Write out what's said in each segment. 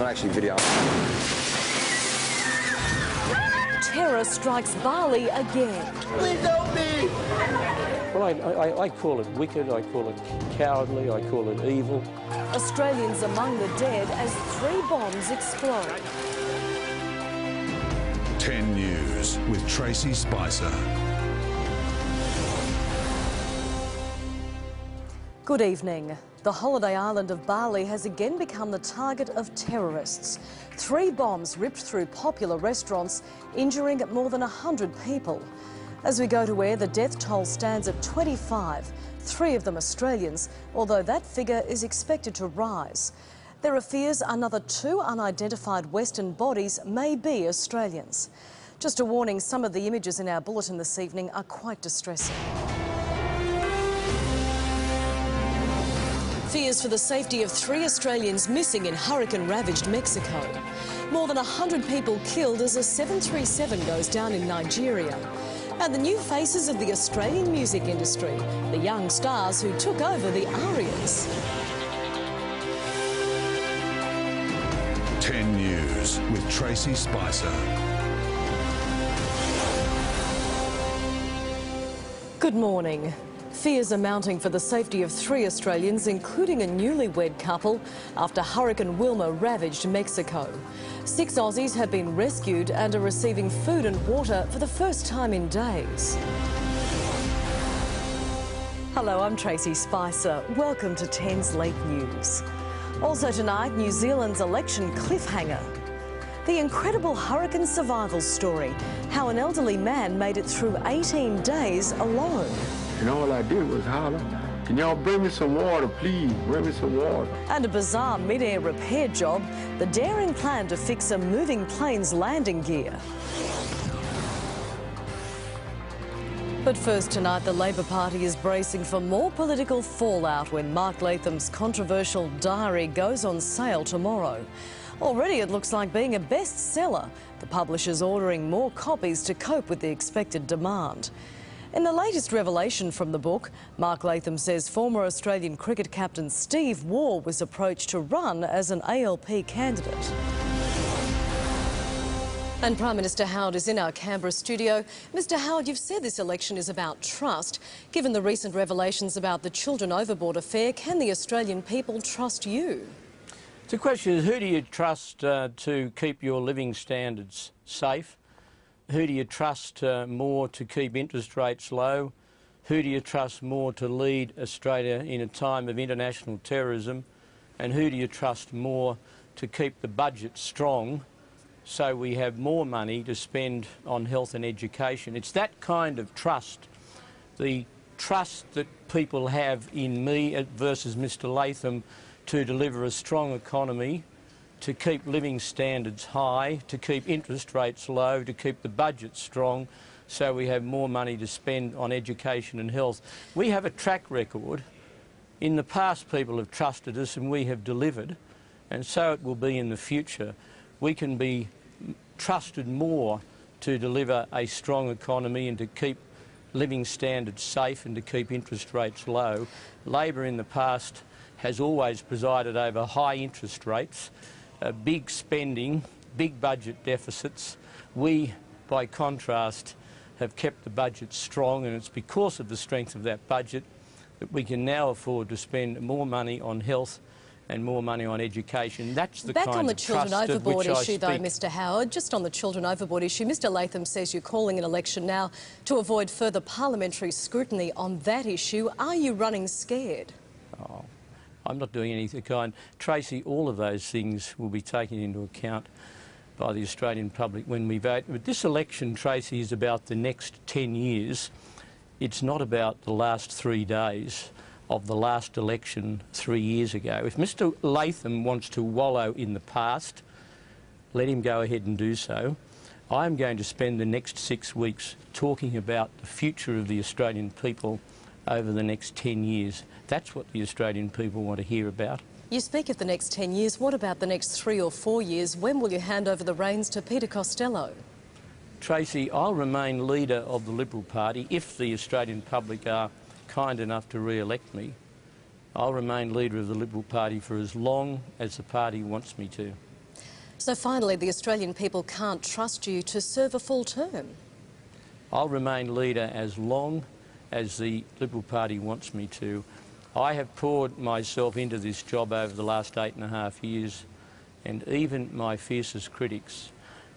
not actually video. Terror strikes Bali again. Please help me! Well, I call it wicked, I call it cowardly, I call it evil. Australians among the dead as 3 bombs explode. 10 News with Tracey Spicer. Good evening. The holiday island of Bali has again become the target of terrorists. 3 bombs ripped through popular restaurants, injuring more than 100 people. As we go to air, the death toll stands at 25, 3 of them Australians, although that figure is expected to rise. There are fears another 2 unidentified Western bodies may be Australians. Just a warning, some of the images in our bulletin this evening are quite distressing. Fears for the safety of 3 Australians missing in hurricane-ravaged Mexico. More than 100 people killed as a 737 goes down in Nigeria. And the new faces of the Australian music industry, the young stars who took over the Arias. 10 News with Tracey Spicer. Good morning. Fears are mounting for the safety of 3 Australians, including a newlywed couple, after Hurricane Wilma ravaged Mexico. 6 Aussies have been rescued and are receiving food and water for the first time in days. Hello, I'm Tracey Spicer. Welcome to 10's Late News. Also tonight, New Zealand's election cliffhanger. The incredible hurricane survival story, how an elderly man made it through 18 days alone. And all I did was holler, "Can y'all bring me some water, please? Bring me some water." And a bizarre mid-air repair job, the daring plan to fix a moving plane's landing gear. But first tonight, the Labor Party is bracing for more political fallout when Mark Latham's controversial diary goes on sale tomorrow. Already it looks like being a bestseller, the publisher's ordering more copies to cope with the expected demand. In the latest revelation from the book, Mark Latham says former Australian cricket captain Steve Waugh was approached to run as an ALP candidate. And Prime Minister Howard is in our Canberra studio. Mr Howard, you've said this election is about trust. Given the recent revelations about the Children Overboard affair, can the Australian people trust you? The question is, who do you trust to keep your living standards safe? Who do you trust more to keep interest rates low? Who do you trust more to lead Australia in a time of international terrorism? And who do you trust more to keep the budget strong so we have more money to spend on health and education? It's that kind of trust, the trust that people have in me versus Mr Latham, to deliver a strong economy, to keep living standards high, to keep interest rates low, to keep the budget strong so we have more money to spend on education and health. We have a track record. In the past, people have trusted us and we have delivered, and so it will be in the future. We can be trusted more to deliver a strong economy and to keep living standards safe and to keep interest rates low. Labor in the past has always presided over high interest rates, big spending, big budget deficits. We, by contrast, have kept the budget strong, and it's because of the strength of that budget that we can now afford to spend more money on health and more money on education. That's the kind of trust of which I speak. Back on the Children Overboard issue though, Mr Howard, just on the Children Overboard issue, Mr Latham says you're calling an election now to avoid further parliamentary scrutiny on that issue. Are you running scared? Oh, I'm not doing anything kind. Tracey, all of those things will be taken into account by the Australian public when we vote. But this election, Tracey, is about the next 10 years. It's not about the last 3 days of the last election 3 years ago. If Mr Latham wants to wallow in the past, let him go ahead and do so. I'm going to spend the next 6 weeks talking about the future of the Australian people over the next 10 years. That's what the Australian people want to hear about. You speak of the next 10 years. What about the next 3 or 4 years? When will you hand over the reins to Peter Costello? Tracey, I'll remain leader of the Liberal Party if the Australian public are kind enough to re-elect me. I'll remain leader of the Liberal Party for as long as the party wants me to. So finally, the Australian people can't trust you to serve a full term. I'll remain leader as long as the Liberal Party wants me to. I have poured myself into this job over the last 8.5 years, and even my fiercest critics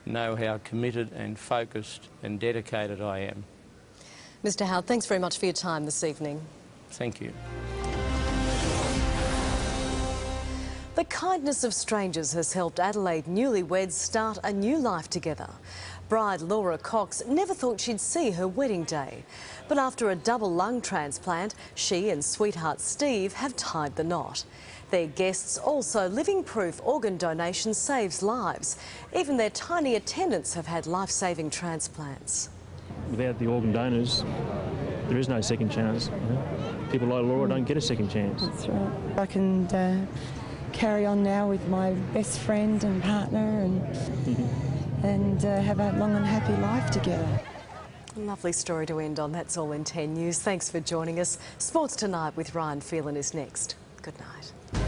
know how committed and focused and dedicated I am. Mr Howard, thanks very much for your time this evening. Thank you. The kindness of strangers has helped Adelaide newlyweds start a new life together. Bride Laura Cox never thought she'd see her wedding day. But after a double lung transplant, she and sweetheart Steve have tied the knot. Their guests also living proof organ donation saves lives. Even their tiny attendants have had life-saving transplants. Without the organ donors, there is no second chance. You know? People like Laura don't get a second chance. That's right. I can carry on now with my best friend and partner and have a long and happy life together. Lovely story to end on. That's all in 10 News. Thanks for joining us. Sports Tonight with Ryan Phelan is next. Good night.